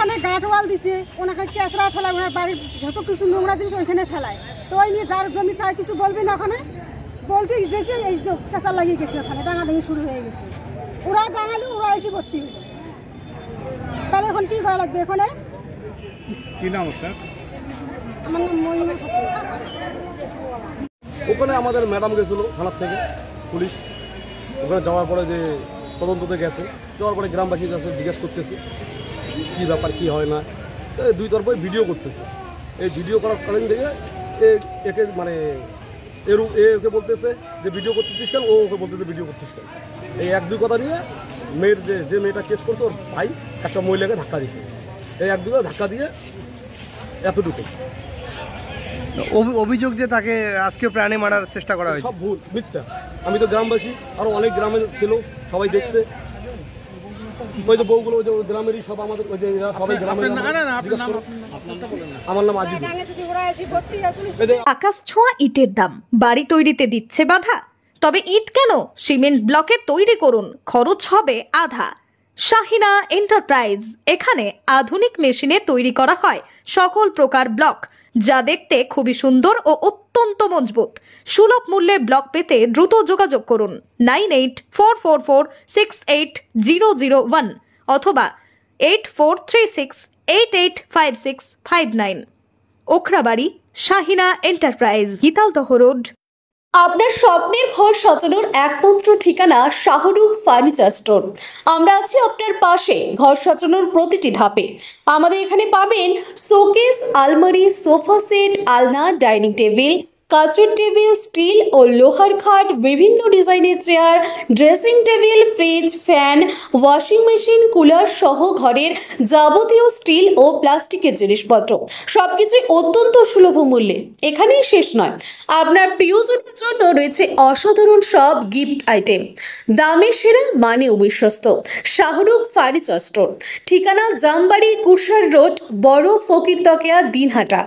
ওখানে গাঁটওয়াল দিচ্ছে, ওনাকে কেঁচড়া ফেলায়, ওনার বাড়ির যত কিছু নোংরা জিনিস ওইখানে ফেলায়। তো ওই নিয়ে যার জমি তাই কিছু বলবি না, ওখানে বলতে যেছে এই যে কেঁচা লাগিয়ে গেছে, ওখানে ডাঙাডাঙি শুরু হয়ে গেছে। ওরা ডাঙালো, ওরা এসে ভর্তি হলো। তাহলে এখন কি করা লাগবে? এখানে কি নাম আপনার? আমার নাম মহিমা। ওখানে আমাদের ম্যাডাম গেছিলো থানার থেকে পুলিশ, ওখানে যাওয়ার পরে যে তদন্ততে গেছে, যাওয়ার পরে গ্রামবাসীর কাছে জিজ্ঞেস করতেছে কী ব্যাপার, কী হয় না। দুই তরফে ভিডিও করতেছে। এই ভিডিও করার কারণ থেকে একে মানে একে বলতেছে যে ভিডিও করতেছিস কেন, ও ওকে বলতেছে ভিডিও করছিস কেন। এই এক দুই কথা নিয়ে মেয়ের যে মেয়েটা কেস করছে ওর ভাই একটা মহিলাকে ধাক্কা দিয়েছে। এই এক দুই ধাক্কা দিয়ে এতটুকু অভিযোগ যে তাকে আজকে প্রাণে মারার চেষ্টা করা হয়েছে, সব ভুল, মিথ্যা। আমি তো গ্রামবাসী, আরো অনেক গ্রামে ছিল, সবাই দেখছে। ওই যে বউগুলো ওই যে গ্রামেরই সব, আমাদের ওই যে সবাই গ্রামের। আমার নাম আজিজ। আকাশ ছোঁয়া ইটের দাম বাড়ি তৈরিতে দিচ্ছে বাধা? তবে ইট কেন, সিমেন্ট ব্লকে তৈরি করুন, খরচ হবে আধা। শাহিনা এন্টারপ্রাইজ, এখানে আধুনিক মেশিনে তৈরি করা হয় সকল প্রকার ব্লক, যা দেখতে খুবই সুন্দর ও অত্যন্ত মজবুত। সুলভ মূল্যে ব্লক পেতে দ্রুত যোগাযোগ করুন 9844468001 অথবা 8436885659। Okhrabari, Shahina enterprise, Gitaldaha road. আপনার স্বপ্নের ঘর সাজানোর একমাত্র ঠিকানা শাহরুখ ফার্নিচার স্টোর। আমরা আছি আপনার পাশে ঘর সাজানোর প্রতিটি ধাপে। আমাদের এখানে পাবেন শোকেস, আলমারি, সোফা সেট, আলনা, ডাইনিং টেবিল, কাচের টেবিল, স্টিল ও লোহার খাট, বিভিন্ন ডিজাইনের chair, dressing table, fridge, fan, washing machine, cooler সহ ঘরের যাবতীয় স্টিল ও প্লাস্টিকের জিনিসপত্র, সবকিছুই অত্যন্ত সুলভ মূল্যে। এখানেই শেষ নয়, আপনার প্রিয়জনের জন্য রয়েছে অসাধারণ সব গিফট আইটেম। দামে সেরা, মানে বিশ্বস্ত। শাহরুখ ফার্নিচার স্টোর, ঠিকানা জামবাড়ি, কুরসার রোড, বড় ফকিরতকিয়া, দিনহাটা।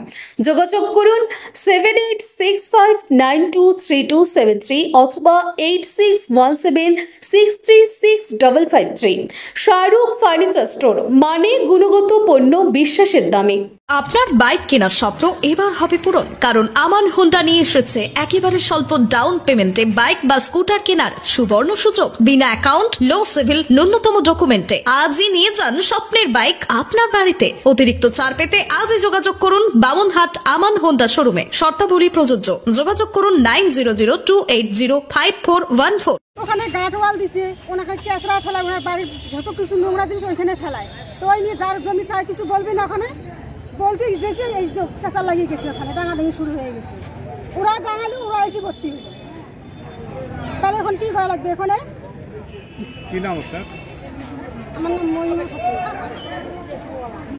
যোগাযোগ করুন 7865923273 অথবা 8617636553। শাহরুখ ফার্নিচার স্টোর, মানে গুণগত পণ্য বিশ্বাসের দামে। আপনার বাইক কেনার স্বপ্ন এবার হবে পূরণ, কারণ আমান হোন্ডা নিয়ে এসেছে একেবারে স্বল্প ডাউন পেমেন্টে বাইক বা স্কুটার কেনার সুবর্ণ সুযোগ। বিনা অ্যাকাউন্ট, লো সিভিল, ন্যূনতম ডকুমেন্টে আজই নিয়ে যান স্বপ্নের বাইক আপনার বাড়িতে। অতিরিক্ত ছাড় পেতে আজই যোগাযোগ করুন বামনহাট আমান হোন্ডা শোরুমে। শর্তাবলী প্রযোজ্য। যোগাযোগ করুন 9002805414। ওখানে গাঁটওয়াল দিচ্ছে, ওনাকে কেঁচড়া ফেলায়, ওনার বাড়ির যত কিছু নোংরা জিনিস ওইখানে ফেলায়। তো ওই নিয়ে যার জমি তাই কিছু বলবি না, ওখানে বলতে যেছে এই যে কেঁচা লাগিয়ে গেছে, ওখানে ডাঙাডাঙি শুরু হয়ে গেছে। ওরা ডাঙালো, ওরা এসে ভর্তি হলো। তাহলে এখন কি করা লাগবে? এখানে কি নাম আপনার? আমার নাম মহিমা।